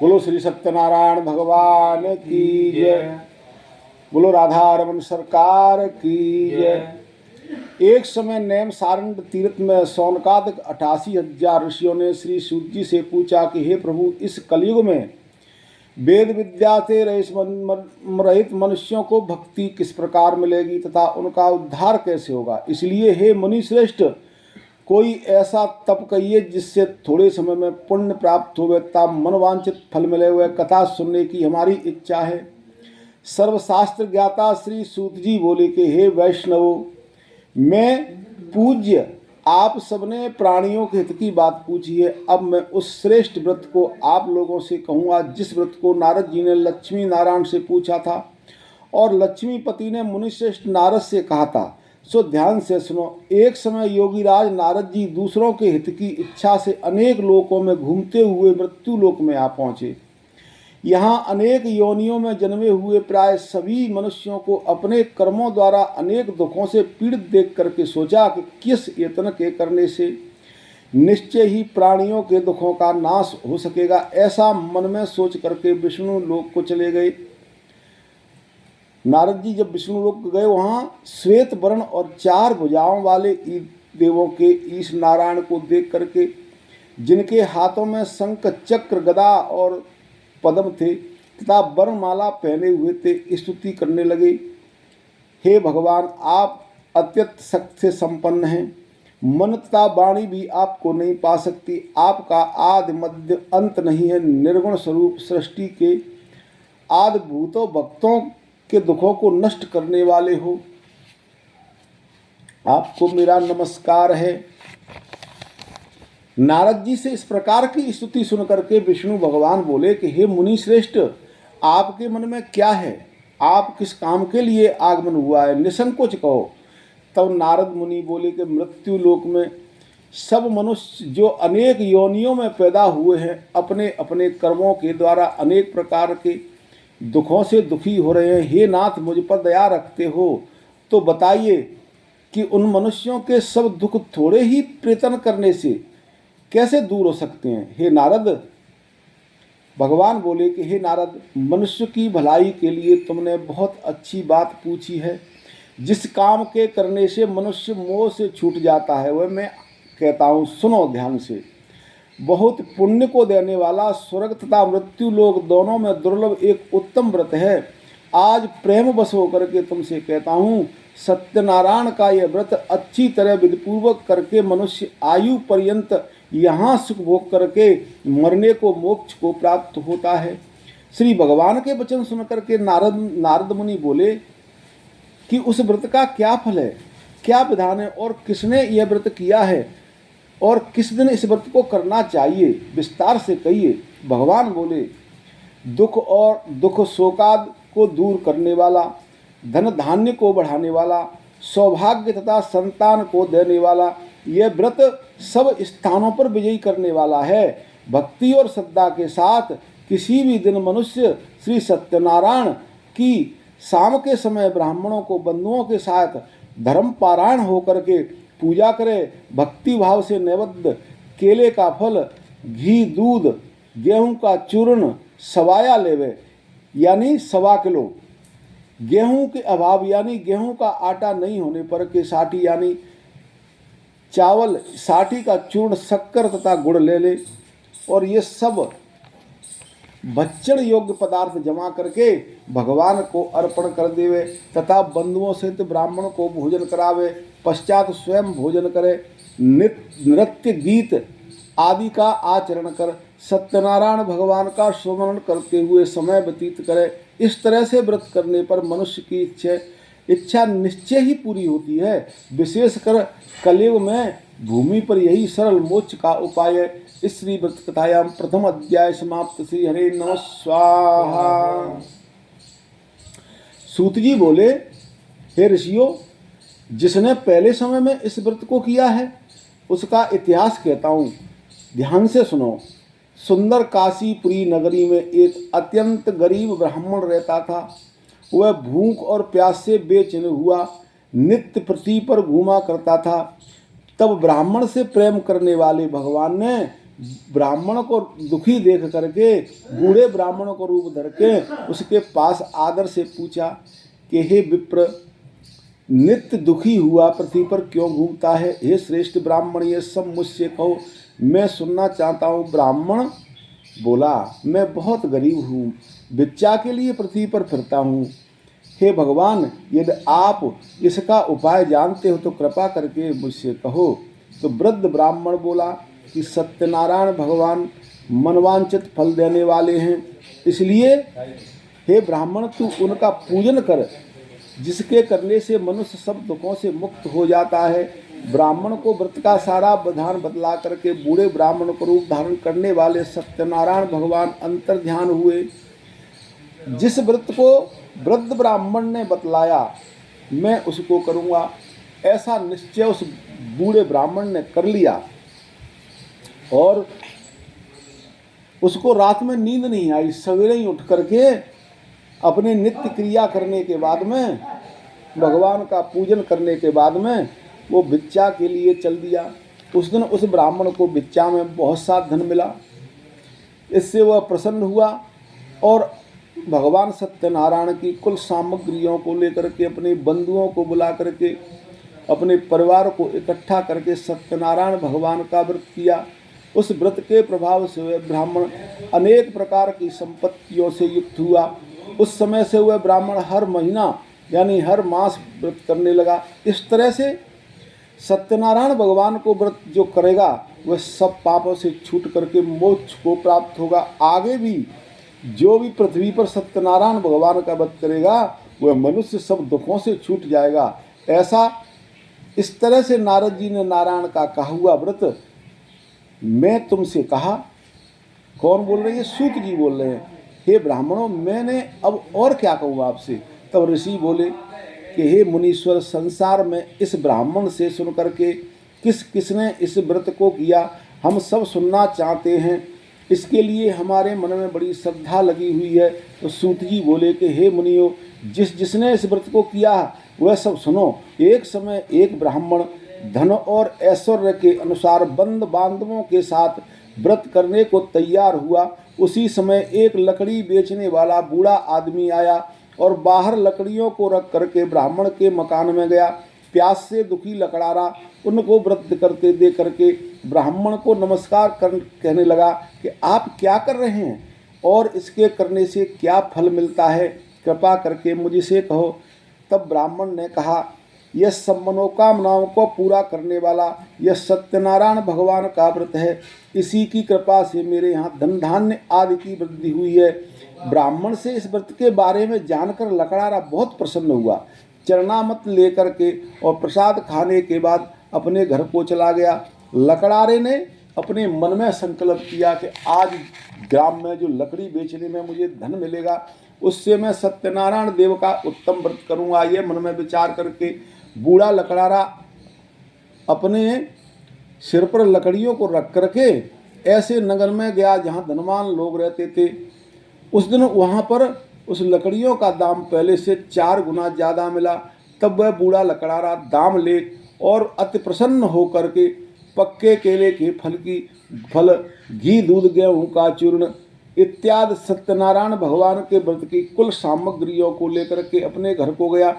बोलो श्री सत्यनारायण भगवान की जय। बोलो राधा रमन सरकार की जय। एक समय नेम सारंग तीर्थ में सौनकादिक 88,000 ऋषियों ने श्री सूत जी से पूछा कि हे प्रभु, इस कलयुग में वेद विद्या से रहित मनुष्यों को भक्ति किस प्रकार मिलेगी तथा उनका उद्धार कैसे होगा। इसलिए हे मुनि श्रेष्ठ, कोई ऐसा तप कहिए जिससे थोड़े समय में पुण्य प्राप्त हो तथा मनवांछित फल मिले हुए कथा सुनने की हमारी इच्छा है। सर्वशास्त्र ज्ञाता श्री सूत जी बोले कि हे वैष्णवों, मैं पूज्य आप सबने प्राणियों के हित की बात पूछी है। अब मैं उस श्रेष्ठ व्रत को आप लोगों से कहूँगा जिस व्रत को नारद जी ने लक्ष्मी नारायण से पूछा था और लक्ष्मीपति ने मुनिश्रेष्ठ नारद से कहा था। सो ध्यान से सुनो। एक समय योगीराज नारद जी दूसरों के हित की इच्छा से अनेक लोकों में घूमते हुए मृत्यु लोक में आ पहुँचे। यहाँ अनेक योनियों में जन्मे हुए प्राय सभी मनुष्यों को अपने कर्मों द्वारा अनेक दुखों से पीड़ित देख करके सोचा कि किस यत्न के करने से निश्चय ही प्राणियों के दुखों का नाश हो सकेगा। ऐसा मन में सोच करके विष्णु लोक को चले गए। नारद जी जब विष्णु लोक गए, वहाँ श्वेत वर्ण और 4 भुजाओं वाले देवों के ईश नारायण को देख करके, जिनके हाथों में शंख चक्र गदा और पद्म थे तथा वर्णमाला पहने हुए थे, स्तुति करने लगे। हे भगवान, आप अत्यंत शक्ति से संपन्न हैं। मन तथा वाणी भी आपको नहीं पा सकती। आपका आदि मध्य अंत नहीं है। निर्गुण स्वरूप सृष्टि के आदि भूतों भक्तों के दुखों को नष्ट करने वाले हो। आपको मेरा नमस्कार है। नारद जी से इस प्रकार की स्तुति सुन करके विष्णु भगवान बोले कि हे मुनि श्रेष्ठ, आपके मन में क्या है? आप किस काम के लिए आगमन हुआ है? निसंकोच कहो। तब नारद मुनि बोले कि मृत्यु लोक में सब मनुष्य जो अनेक योनियों में पैदा हुए हैं, अपने अपने कर्मों के द्वारा अनेक प्रकार के दुखों से दुखी हो रहे हैं। हे नाथ, मुझ पर दया रखते हो तो बताइए कि उन मनुष्यों के सब दुख थोड़े ही प्रयत्न करने से कैसे दूर हो सकते हैं। हे नारद, भगवान बोले कि हे नारद, मनुष्य की भलाई के लिए तुमने बहुत अच्छी बात पूछी है। जिस काम के करने से मनुष्य मोह से छूट जाता है वह मैं कहता हूँ, सुनो ध्यान से। बहुत पुण्य को देने वाला स्वर्ग तथा मृत्यु लोक दोनों में दुर्लभ एक उत्तम व्रत है। आज प्रेम बस होकर के तुमसे कहता हूँ, सत्यनारायण का यह व्रत अच्छी तरह विधिपूर्वक करके मनुष्य आयु पर्यंत यहाँ सुख भोग करके मरने को मोक्ष को प्राप्त होता है। श्री भगवान के वचन सुन करके नारद मुनि बोले कि उस व्रत का क्या फल है, क्या विधान है और किसने यह व्रत किया है और किस दिन इस व्रत को करना चाहिए, विस्तार से कहिए। भगवान बोले, दुख और दुख शोकाद को दूर करने वाला, धन धान्य को बढ़ाने वाला, सौभाग्य तथा संतान को देने वाला, यह व्रत सब स्थानों पर विजयी करने वाला है। भक्ति और श्रद्धा के साथ किसी भी दिन मनुष्य श्री सत्यनारायण की शाम के समय ब्राह्मणों को बंधुओं के साथ धर्म पारायण होकर के पूजा करे, भक्ति भाव से नैवेद्य केले का फल, घी, दूध, गेहूं का चूर्ण सवाया लेवे, यानी 1.25 किलो। गेहूं के अभाव यानी गेहूं का आटा नहीं होने पर के साठी यानी चावल, साठी का चूर्ण, शक्कर तथा गुड़ ले ले और ये सब भक्षण योग्य पदार्थ जमा करके भगवान को अर्पण कर देवे तथा बंधुओं सहित ब्राह्मण को भोजन करावे। पश्चात स्वयं भोजन करे, नृत्य गीत आदि का आचरण कर सत्यनारायण भगवान का स्मरण करते हुए समय व्यतीत करे। इस तरह से व्रत करने पर मनुष्य की इच्छा निश्चय ही पूरी होती है। विशेषकर कलयुग में भूमि पर यही सरल मोक्ष का उपाय है। इस श्री व्रत कथायाम प्रथम अध्याय समाप्त। श्री हरे नमः स्वाहा। सूत जी बोले, हे ऋषियों, जिसने पहले समय में इस व्रत को किया है उसका इतिहास कहता हूँ, ध्यान से सुनो। सुंदर काशीपुरी नगरी में एक अत्यंत गरीब ब्राह्मण रहता था। वह भूख और प्यास से बेचैन हुआ नित्य पृथ्वी पर घूमा करता था। तब ब्राह्मण से प्रेम करने वाले भगवान ने ब्राह्मण को दुखी देख करके बूढ़े ब्राह्मण को रूप धर के उसके पास आदर से पूछा कि हे विप्र, नित्य दुखी हुआ पृथ्वी पर क्यों घूमता है? हे श्रेष्ठ ब्राह्मण, ये सब मुझसे कहो, मैं सुनना चाहता हूँ। ब्राह्मण बोला, मैं बहुत गरीब हूँ, भिक्षा के लिए पृथ्वी पर फिरता हूँ। हे भगवान, यदि आप इसका उपाय जानते हो तो कृपा करके मुझसे कहो। तो वृद्ध ब्राह्मण बोला कि सत्यनारायण भगवान मनवांचित फल देने वाले हैं, इसलिए हे ब्राह्मण तू उनका पूजन कर, जिसके करने से मनुष्य सब दुखों से मुक्त हो जाता है। ब्राह्मण को व्रत का सारा विधान बतला करके बूढ़े ब्राह्मण को रूप धारण करने वाले सत्यनारायण भगवान अंतर ध्यान हुए। जिस व्रत को वृद्ध ब्राह्मण ने बतलाया मैं उसको करूँगा, ऐसा निश्चय उस बूढ़े ब्राह्मण ने कर लिया। और उसको रात में नींद नहीं आई, सवेरे ही उठ करके अपने नित्य क्रिया करने के बाद में, भगवान का पूजन करने के बाद में वो भिक्षा के लिए चल दिया। उस दिन उस ब्राह्मण को भिक्षा में बहुत सा धन मिला। इससे वह प्रसन्न हुआ और भगवान सत्यनारायण की कुल सामग्रियों को लेकर के अपने बंधुओं को बुला करके अपने परिवार को इकट्ठा करके सत्यनारायण भगवान का व्रत किया। उस व्रत के प्रभाव से वह ब्राह्मण अनेक प्रकार की संपत्तियों से युक्त हुआ। उस समय से वह ब्राह्मण हर महीना यानी हर मास व्रत करने लगा। इस तरह से सत्यनारायण भगवान को व्रत जो करेगा वह सब पापों से छूट करके मोक्ष को प्राप्त होगा। आगे भी जो भी पृथ्वी पर सत्यनारायण भगवान का व्रत करेगा वह मनुष्य सब दुखों से छूट जाएगा। ऐसा इस तरह से नारद जी ने नारायण का कहा हुआ व्रत मैं तुमसे कहा। कौन बोल रहे हैं? सूत जी बोल रहे हैं। हे ब्राह्मणों, मैंने अब और क्या कहूँ आपसे? तब ऋषि बोले कि हे मुनीश्वर, संसार में इस ब्राह्मण से सुन करके किसने इस व्रत को किया हम सब सुनना चाहते हैं। इसके लिए हमारे मन में बड़ी श्रद्धा लगी हुई है। तो सूत जी बोले कि हे मुनियों, जिसने इस व्रत को किया वह सब सुनो। एक समय एक ब्राह्मण धन और ऐश्वर्य के अनुसार बंद बांधवों के साथ व्रत करने को तैयार हुआ। उसी समय एक लकड़ी बेचने वाला बूढ़ा आदमी आया और बाहर लकड़ियों को रख करके ब्राह्मण के मकान में गया। प्यास से दुखी लकड़ारा उनको व्रत करते देख करके ब्राह्मण को नमस्कार कहने लगा कि आप क्या कर रहे हैं और इसके करने से क्या फल मिलता है, कृपा करके मुझसे कहो। तब ब्राह्मण ने कहा, यह सब मनोकामनाओं को पूरा करने वाला यह सत्यनारायण भगवान का व्रत है। इसी की कृपा से मेरे यहाँ धन धान्य आदि की वृद्धि हुई है। ब्राह्मण से इस व्रत के बारे में जानकर लकड़ारा बहुत प्रसन्न हुआ। चरणामत लेकर के और प्रसाद खाने के बाद अपने घर को चला गया। लकड़ारे ने अपने मन में संकल्प किया कि आज ग्राम में जो लकड़ी बेचने में मुझे धन मिलेगा उससे मैं सत्यनारायण देव का उत्तम व्रत करूँगा। ये मन में विचार करके बूढ़ा लकड़ारा अपने सिर पर लकड़ियों को रख करके ऐसे नगर में गया जहाँ धनवान लोग रहते थे। उस दिन वहाँ पर उस लकड़ियों का दाम पहले से 4 गुना ज़्यादा मिला। तब वह बूढ़ा लकड़ारा दाम ले और अति प्रसन्न होकर के पक्के केले के फल, घी, दूध, गेहूँ का चूर्ण इत्यादि सत्यनारायण भगवान के व्रत की कुल सामग्रियों को लेकर के अपने घर को गया।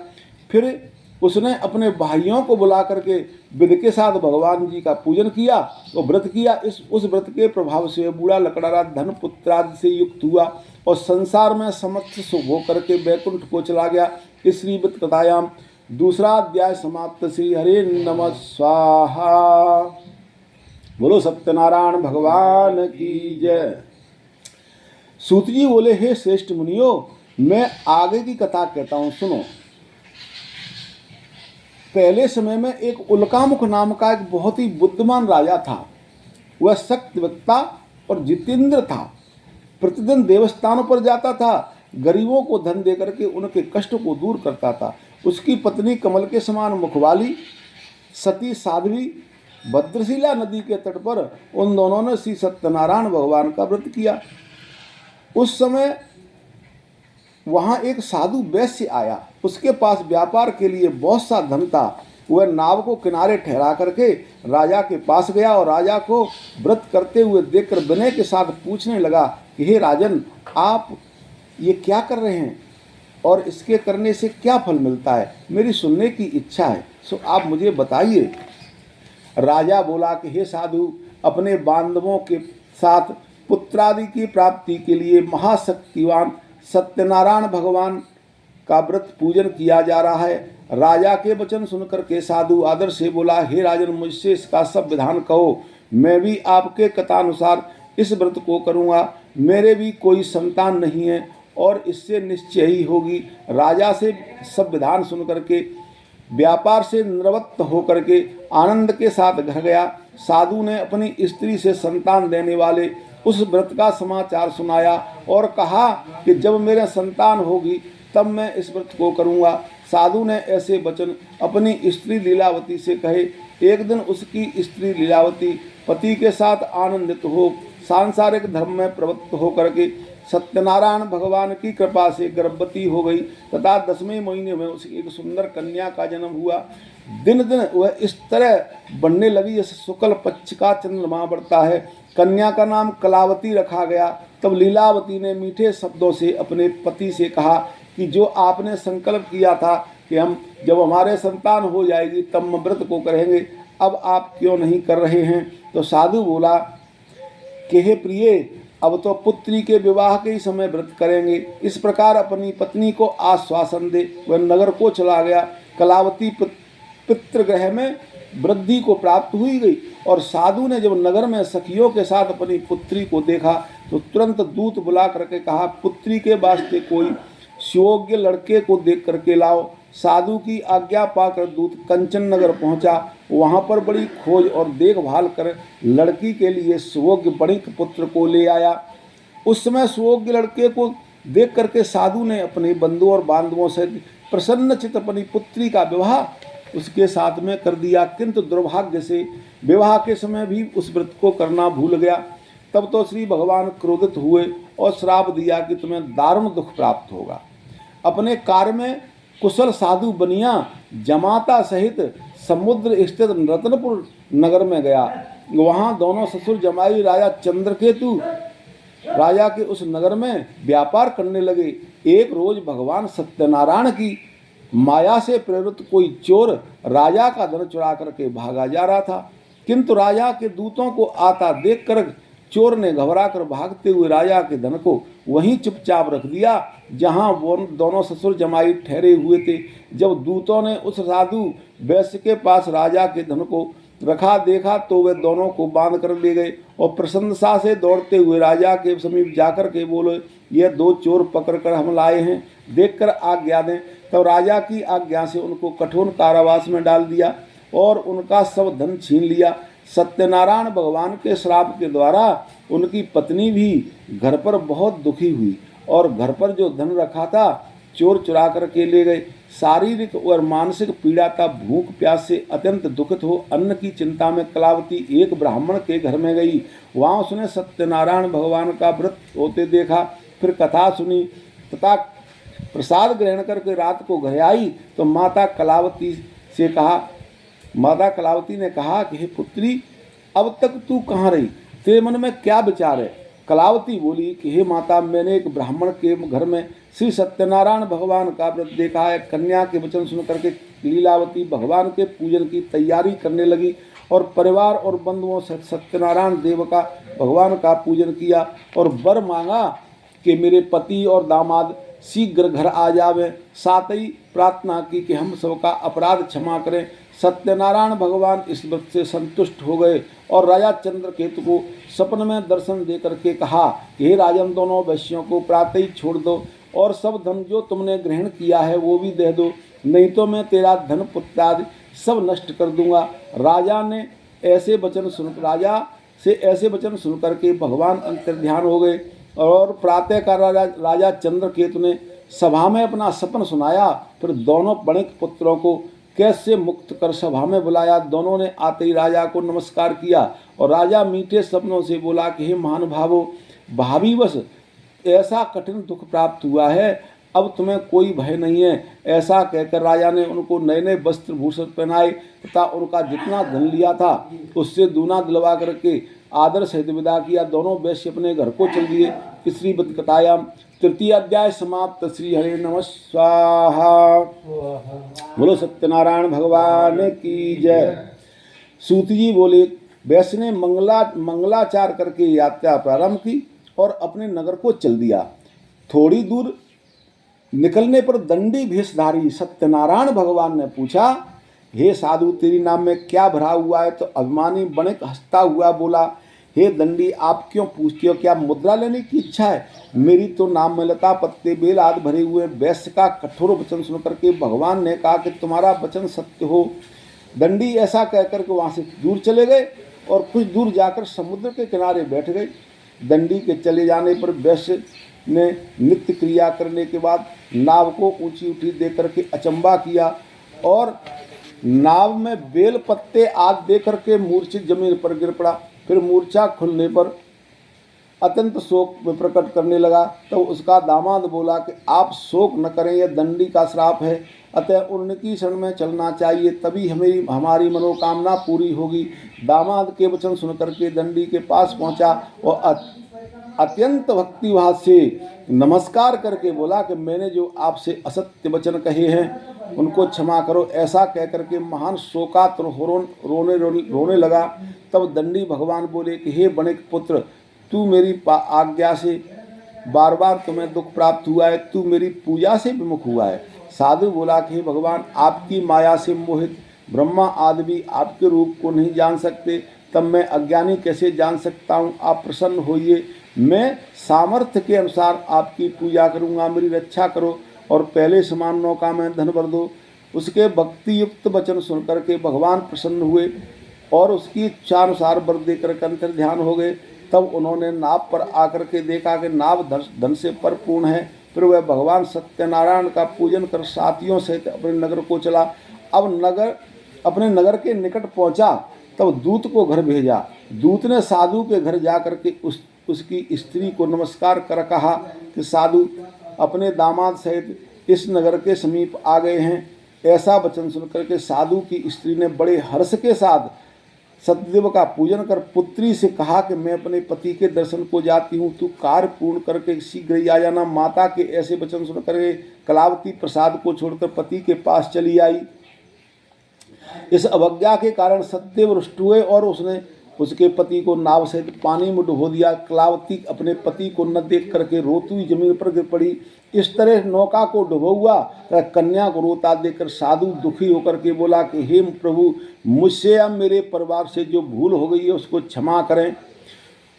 फिर उसने अपने भाइयों को बुला करके विधि के साथ भगवान जी का पूजन किया और व्रत किया। उस व्रत के प्रभाव से बूढ़ा लकड़ारा धन पुत्र आदि से युक्त हुआ और संसार में समस्त सुख होकर के वैकुंठ को चला गया। इस श्रीमद् कथायाम दूसरा अध्याय समाप्त। श्री हरे नमः स्वाहा। बोलो सत्यनारायण भगवान की जय। सूत जी बोले, हे श्रेष्ठ मुनियों, मैं आगे की कथा कहता हूँ, सुनो। पहले समय में एक उल्कामुख नाम का एक बहुत ही बुद्धिमान राजा था। वह सक्त वक्ता और जितेंद्र था। प्रतिदिन देवस्थानों पर जाता था, गरीबों को धन देकर के उनके कष्ट को दूर करता था। उसकी पत्नी कमल के समान मुख वाली सती साध्वी भद्रशिला नदी के तट पर उन दोनों ने श्री सत्यनारायण भगवान का व्रत किया। उस समय वहाँ एक साधु वैश्य आया। उसके पास व्यापार के लिए बहुत सा धन था। वह नाव को किनारे ठहरा करके राजा के पास गया और राजा को व्रत करते हुए देखकर विनय के साथ पूछने लगा कि हे राजन, आप ये क्या कर रहे हैं और इसके करने से क्या फल मिलता है? मेरी सुनने की इच्छा है, सो आप मुझे बताइए। राजा बोला कि हे साधु, अपने बांधवों के साथ पुत्रादि की प्राप्ति के लिए महाशक्तिवान सत्यनारायण भगवान का व्रत पूजन किया जा रहा है। राजा के वचन सुनकर के साधु आदर से बोला, हे राजन, मुझसे इसका सब विधान कहो, मैं भी आपके कथानुसार इस व्रत को करूँगा। मेरे भी कोई संतान नहीं है और इससे निश्चय ही होगी। राजा से सब विधान सुन करके व्यापार से निवृत्त होकर के आनंद के साथ घर गया। साधु ने अपनी स्त्री से संतान देने वाले उस व्रत का समाचार सुनाया और कहा कि जब मेरे संतान होगी तब मैं इस व्रत को करूँगा। साधु ने ऐसे वचन अपनी स्त्री लीलावती से कहे। एक दिन उसकी स्त्री लीलावती पति के साथ आनंदित हो सांसारिक धर्म में प्रवृत्त होकर के सत्यनारायण भगवान की कृपा से गर्भवती हो गई तथा 10वें महीने में उसे एक सुंदर कन्या का जन्म हुआ। दिन दिन वह इस तरह बढ़ने लगी जैसे शुक्ल पक्ष का चंद्रमा बढ़ता है। कन्या का नाम कलावती रखा गया। तब लीलावती ने मीठे शब्दों से अपने पति से कहा कि जो आपने संकल्प किया था कि हम जब हमारे संतान हो जाएगी तब हम व्रत को करेंगे, अब आप क्यों नहीं कर रहे हैं? तो साधु बोला कि हे प्रिय, अब तो पुत्री के विवाह के ही समय व्रत करेंगे। इस प्रकार अपनी पत्नी को आश्वासन दे वह नगर को चला गया। कलावती पितृगृह में वृद्धि को प्राप्त हुई गई और साधु ने जब नगर में सखियों के साथ अपनी पुत्री को देखा तो तुरंत दूत बुला करके कहा, पुत्री के वास्ते कोई सुयोग्य लड़के को देख करके लाओ। साधु की आज्ञा पाकर दूत कंचन नगर पहुंचा। वहां पर बड़ी खोज और देखभाल कर लड़की के लिए सुयोग्य बणिक पुत्र को ले आया। उस समय सुयोग्य लड़के को देख करके साधु ने अपने बंधु और बांधवों से प्रसन्नचित्त अपनी पुत्री का विवाह उसके साथ में कर दिया, किंतु दुर्भाग्य से विवाह के समय भी उस व्रत को करना भूल गया। तब तो श्री भगवान क्रोधित हुए और श्राप दिया कि तुम्हें दारुण दुख प्राप्त होगा। अपने कार्य में कुशल साधु बनिया जमाता सहित समुद्र स्थित रत्नपुर नगर में गया। वहाँ दोनों ससुर जमाई राजा चंद्रकेतु राजा के उस नगर में व्यापार करने लगे। एक रोज भगवान सत्यनारायण की माया से प्रेरित कोई चोर राजा का धन चुरा करके भागा जा रहा था, किंतु राजा के दूतों को आता देखकर चोर ने घबरा कर भागते हुए राजा के धन को वहीं चुपचाप रख दिया जहां वो दोनों ससुर जमाई ठहरे हुए थे। जब दूतों ने उस साधु वैश्य के पास राजा के धन को रखा देखा तो वे दोनों को बांध कर ले गए और प्रशंसा से दौड़ते हुए राजा के समीप जाकर के बोले, ये दो चोर पकड़ कर हम लाए हैं, देखकर आज्ञा दें। तब राजा की आज्ञा से उनको कठोर कारावास में डाल दिया और उनका सब धन छीन लिया। सत्यनारायण भगवान के श्राप के द्वारा उनकी पत्नी भी घर पर बहुत दुखी हुई और घर पर जो धन रखा था चोर चुरा करके ले गए। शारीरिक और मानसिक पीड़ा था। भूख प्यास से अत्यंत दुखित हो अन्न की चिंता में कलावती एक ब्राह्मण के घर में गई। वहाँ उसने सत्यनारायण भगवान का व्रत होते देखा, फिर कथा सुनी तथा प्रसाद ग्रहण करके रात को घर आई तो माता कलावती ने कहा कि हे पुत्री, अब तक तू कहाँ रही? तेरे मन में क्या विचार है? कलावती बोली कि हे माता, मैंने एक ब्राह्मण के घर में श्री सत्यनारायण भगवान का व्रत देखा है। कन्या के वचन सुन करके लीलावती भगवान के पूजन की तैयारी करने लगी और परिवार और बंधुओं से सत्यनारायण देव का भगवान का पूजन किया और वर मांगा कि मेरे पति और दामाद शीघ्र घर आ जावे। साथ ही प्रार्थना की कि हम सबका अपराध क्षमा करें। सत्यनारायण भगवान इस व्रत से संतुष्ट हो गए और राजा चंद्रकेतु को सपन में दर्शन दे करके कहा कि हे राजन, दोनों वैश्यों को प्रातः ही छोड़ दो और सब धन जो तुमने ग्रहण किया है वो भी दे दो, नहीं तो मैं तेरा धन पुत्र आदि सब नष्ट कर दूंगा। राजा से ऐसे वचन सुन करके भगवान अंतर्ध्यान हो गए और प्रातः का राजा चंद्रकेतु ने सभा में अपना सपन सुनाया। फिर दोनों बणिक पुत्रों को कैसे मुक्त कर सभा में बुलाया। दोनों ने आते ही राजा को नमस्कार किया और राजा मीठे सपनों से बोला कि हे महानुभावों, भावीवश ऐसा कठिन दुख प्राप्त हुआ है, अब तुम्हें कोई भय नहीं है। ऐसा कहकर राजा ने उनको नए नए वस्त्र भूषण पहनाए तथा उनका जितना धन लिया था उससे दूना दिलवा करके आदर सहित विदा किया। दोनों वैश्य अपने घर को चल दिए। श्रीमद् कथायाम तृतीय अध्याय समाप्त। श्री हरे नमः स्वाहा। बोलो सत्यनारायण भगवान की जय। सूत जी बोले, वैश्य ने मंगलाचार करके यात्रा प्रारंभ की और अपने नगर को चल दिया। थोड़ी दूर निकलने पर दंडी भेषधारी सत्यनारायण भगवान ने पूछा, हे साधु, तेरी नाम में क्या भरा हुआ है? तो अभिमानी बणिक हंसता हुआ बोला, हे दंडी, आप क्यों पूछते हो? क्या मुद्रा लेने की इच्छा है? मेरी तो नाम में लता पत्ते बेल आदि भरे हुए। वैश्य का कठोर वचन सुनकर के भगवान ने कहा कि तुम्हारा वचन सत्य हो। दंडी ऐसा कहकर के वहाँ से दूर चले गए और कुछ दूर जाकर समुद्र के किनारे बैठ गए। दंडी के चले जाने पर वैश्य ने नित्य क्रिया करने के बाद नाव को ऊंची उठी दे करके अचंबा किया और नाव में बेल पत्ते आदि दे करके मूर्छित जमीन पर गिर पड़ा। फिर मूर्छा खुलने पर अत्यंत शोक में प्रकट करने लगा। तो उसका दामाद बोला कि आप शोक न करें, यह दंडी का श्राप है, अतः उनकी शरण में चलना चाहिए, तभी हमारी मनोकामना पूरी होगी। दामाद के वचन सुनकर के दंडी के पास पहुंचा और अत्यंत भक्तिभाव से नमस्कार करके बोला कि मैंने जो आपसे असत्य वचन कहे हैं उनको क्षमा करो। ऐसा कहकर के महान शोकातुर रोने लगा। तब दंडी भगवान बोले कि हे बणिक पुत्र, तू मेरी आज्ञा से बार बार तुम्हें दुख प्राप्त हुआ है, तू मेरी पूजा से विमुख हुआ है। साधु बोला कि हे भगवान, आपकी माया से मोहित ब्रह्मा आदि भी आपके रूप को नहीं जान सकते, तब मैं अज्ञानी कैसे जान सकता हूँ? आप प्रसन्न होइए, मैं सामर्थ्य के अनुसार आपकी पूजा करूँगा, मेरी रक्षा करो और पहले समान नौका में धन भर दो। उसके भक्ति युक्त वचन सुनकर के भगवान प्रसन्न हुए और उसकी इच्छानुसार वर देकर अंतर ध्यान हो गए। तब उन्होंने नाव पर आकर के देखा कि नाव धन से परिपूर्ण है। फिर वह भगवान सत्यनारायण का पूजन कर साथियों सहित अपने नगर को चला। अब अपने नगर के निकट पहुंचा, तब दूत को घर भेजा। दूत ने साधु के घर जाकर के उसकी स्त्री को नमस्कार कर कहा कि साधु अपने दामाद सहित इस नगर के समीप आ गए हैं। ऐसा वचन सुनकर के साधु की स्त्री ने बड़े हर्ष के साथ सत्यदेव का पूजन कर पुत्री से कहा कि मैं अपने पति के दर्शन को जाती हूँ, तू कार्य पूर्ण करके शीघ्र ही आ जाना। माता के ऐसे वचन सुनकर के कलावती प्रसाद को छोड़कर पति के पास चली आई। इस अवज्ञा के कारण सत्यदेव रुष्ट हुए और उसने उसके पति को नाव सहित पानी में डुबो दिया। कलावती अपने पति को न देख करके रोती हुई जमीन पर गिर पड़ी। इस तरह नौका को डुबो हुआ कन्या को रोता देखकर साधु दुखी होकर के बोला कि हे प्रभु, मुझसे या मेरे परिवार से जो भूल हो गई है उसको क्षमा करें।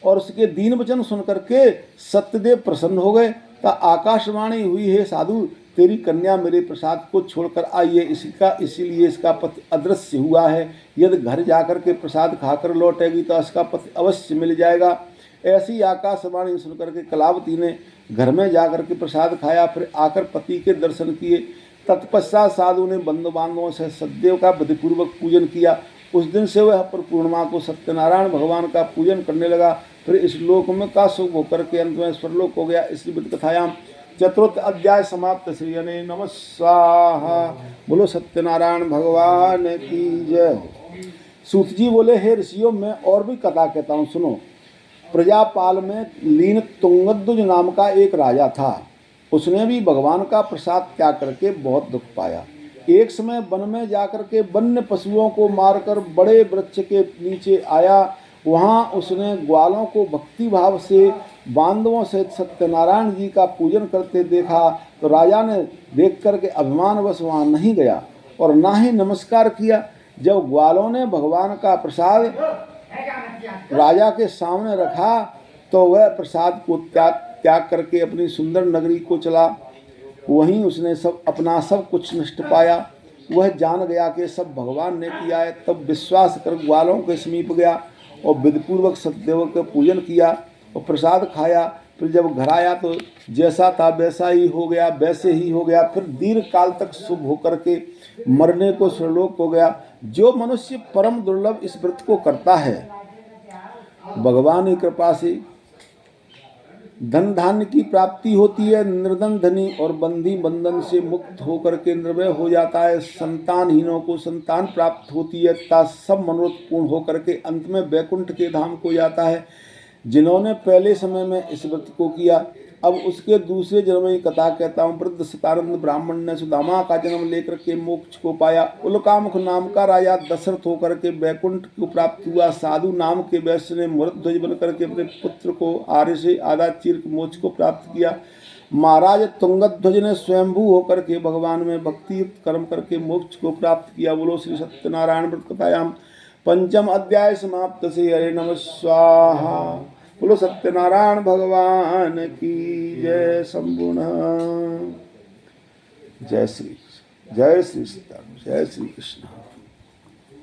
और उसके दीन वचन सुनकर के सत्यदेव प्रसन्न हो गए। तो आकाशवाणी हुई, हे साधु, तेरी कन्या मेरे प्रसाद को छोड़कर आई है, इसीलिए इसका पति अदृश्य हुआ है। यदि घर जाकर के प्रसाद खाकर लौटेगी तो इसका पति अवश्य मिल जाएगा। ऐसी आकाशवाणी सुनकर के कलावती ने घर में जाकर के प्रसाद खाया, फिर आकर पति के दर्शन किए। तत्पश्चात साधु ने बंधु बांधवों से सत्यदेव का विधिपूर्वक पूजन किया। उस दिन से वह पर पूर्णिमा को सत्यनारायण भगवान का पूजन करने लगा। फिर इस लोक में का सुख होकर के अंत में स्वर्लोक हो गया। इसी कथायाम चतुर्थ अध्याय समाप्त। श्री हरे नमः स्वाहा। बोलो सत्यनारायण भगवान की जय। सूत जी बोले, हे ऋषियों, मैं और भी कथा कहता हूँ, सुनो। प्रजापाल में लीन तुंगध्वज नाम का एक राजा था। उसने भी भगवान का प्रसाद त्याग करके बहुत दुख पाया। एक समय वन में जाकर के वन्य पशुओं को मारकर बड़े वृक्ष के नीचे आया। वहाँ उसने ग्वालों को भक्ति भाव से बांधवों सहित सत्यनारायण जी का पूजन करते देखा। तो राजा ने देख करके अभिमानवश वहाँ नहीं गया और ना ही नमस्कार किया। जब ग्वालों ने भगवान का प्रसाद राजा के सामने रखा तो वह प्रसाद को त्याग करके अपनी सुंदर नगरी को चला। वहीं उसने अपना सब कुछ नष्ट पाया। वह जान गया कि सब भगवान ने किया है। तब विश्वास कर ग्वालों के समीप गया और विधिपूर्वक सत्यदेव का पूजन किया और प्रसाद खाया। फिर जब घर आया तो जैसा था वैसे ही हो गया। फिर दीर्घ काल तक शुभ होकर के मरने को स्वर्लोक हो गया। जो मनुष्य परम दुर्लभ इस व्रत को करता है, भगवान की कृपा से धन धान्य की प्राप्ति होती है, निर्धन धनी और बंधी बंधन से मुक्त होकर के निर्भय हो जाता है, संतानहीनों को संतान प्राप्त होती है तथा सब मनोरथ पूर्ण होकर के अंत में वैकुंठ के धाम को जाता है। जिन्होंने पहले समय में इस व्रत को किया, अब उसके दूसरे जन्म की कथा कहता हूँ। वृद्ध सतानंद ब्राह्मण ने सुदामा का जन्म लेकर के मोक्ष को पाया। उल्कामुख नाम का राजा दशरथ होकर के वैकुंठ को प्राप्त हुआ। साधु नाम के वैश्य ने मूर्धध्वज बन करके अपने पुत्र को आर्य से आधा चीर मोक्ष को प्राप्त किया। महाराज तुंगध्वज ने स्वयंभू होकर के भगवान में भक्ति युक्त कर्म करके मोक्ष को प्राप्त किया। बोलो श्री सत्यनारायण व्रत कथायाम पंचम अध्याय समाप्त से। हरे नमः स्वाहा। बोलो सत्यनारायण भगवान की जय। शंभुनाथ। जय श्री सीता, जय श्री कृष्ण।